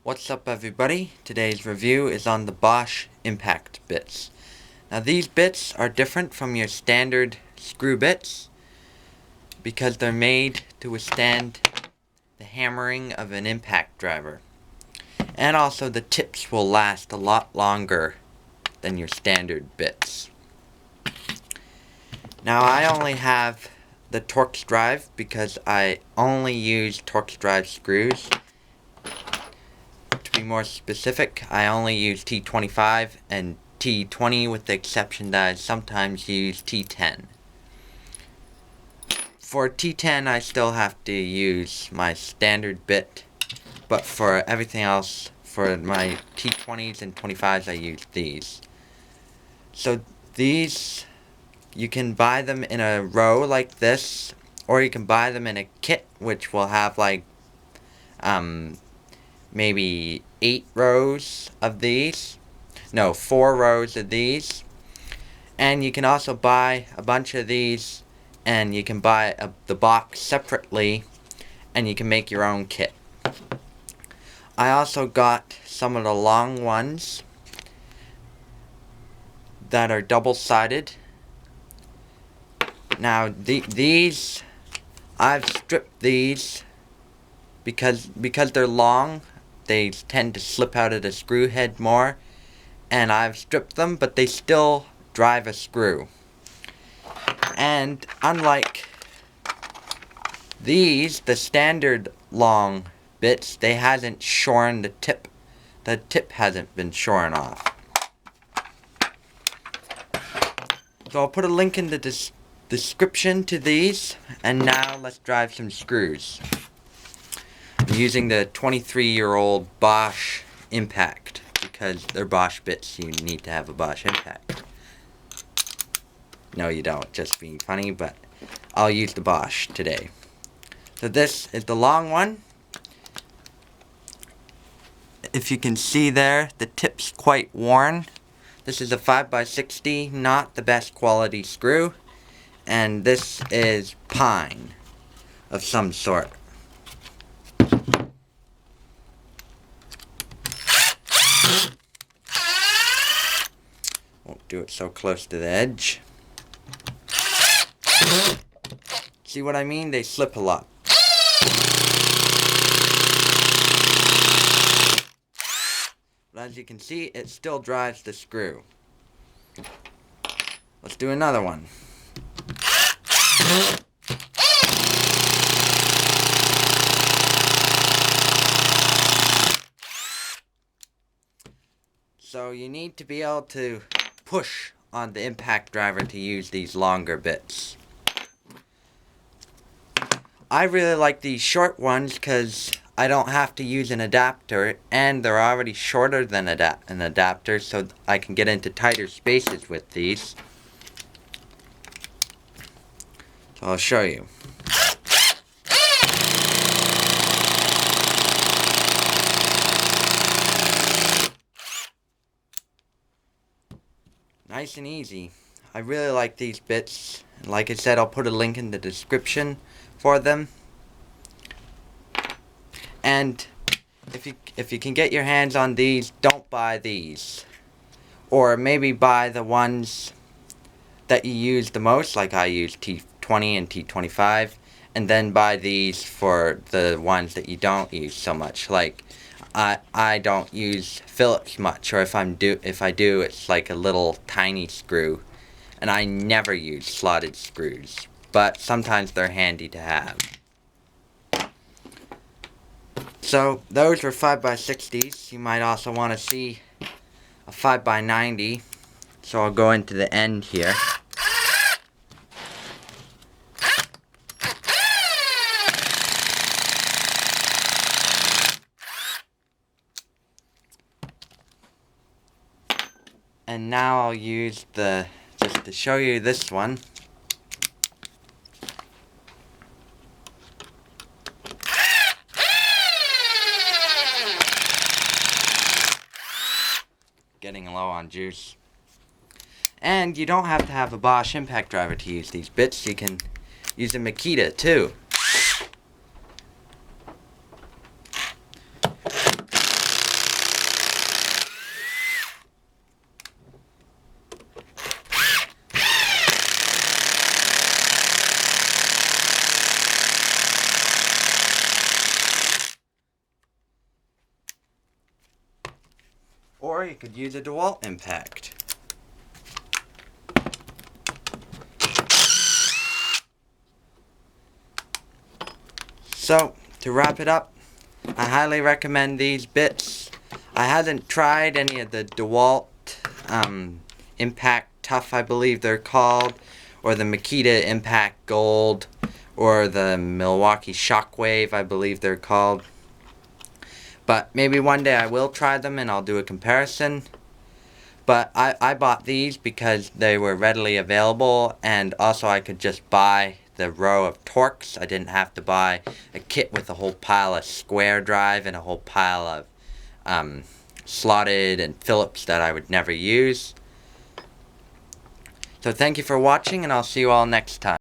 What's up, everybody? Today's review is on the Bosch impact bits. Now these bits are different from your standard screw bits because they're made to withstand the hammering of an impact driver. And also the tips will last a lot longer than your standard bits. Now I only have the Torx drive because I only use Torx drive screws. To be more specific, I only use T25 and T20 with the exception that I sometimes use T10. For T10 I still have to use my standard bit, but for everything else, for my T20s and 25s I use these. So these, you can buy them in a row like this, or you can buy them in a kit which will have like maybe 8 rows of these. No, 4 rows of these. And you can also buy a bunch of these, and you can buy the box separately, and you can make your own kit. I also got some of the long ones that are double-sided. Now these, I've stripped these because they're long. They tend to slip out of the screw head more, and I've stripped them, but they still drive a screw. And unlike these, the standard long bits, they hasn't shorn the tip. The tip hasn't been shorn off. So I'll put a link in the description to these, and now let's drive some screws. I'm using the 23-year-old Bosch impact because they're Bosch bits. You need to have a Bosch impact. No, you don't. Just being funny, but I'll use the Bosch today. So this is the long one. If you can see there, the tip's quite worn. This is a 5x60, not the best quality screw. And this is pine of some sort. Won't do it so close to the edge. See what I mean? They slip a lot. But as you can see, it still drives the screw. Let's do another one. So you need to be able to push on the impact driver to use these longer bits. I really like these short ones because I don't have to use an adapter, and they're already shorter than an adapter, so I can get into tighter spaces with these. So I'll show you. Nice and easy. I really like these bits. Like I said, I'll put a link in the description for them. And if you can get your hands on these, don't buy these. Or maybe buy the ones that you use the most, like I use T20 and T25, and then buy these for the ones that you don't use so much. Like I don't use Phillips much, or if I do, it's like a little tiny screw, and I never use slotted screws, but sometimes they're handy to have. So those were 5x60s. You might also want to see a 5x90, so I'll go into the end here. And now I'll use just to show you this one. Getting low on juice. And you don't have to have a Bosch impact driver to use these bits. You can use a Makita too. Or you could use a DeWalt impact. So, to wrap it up, I highly recommend these bits. I haven't tried any of the DeWalt Impact Tough, I believe they're called, or the Makita Impact Gold, or the Milwaukee Shockwave, I believe they're called. But maybe one day I will try them and I'll do a comparison. But I bought these because they were readily available, and also I could just buy the row of Torx. I didn't have to buy a kit with a whole pile of square drive and a whole pile of slotted and Phillips that I would never use. So thank you for watching, and I'll see you all next time.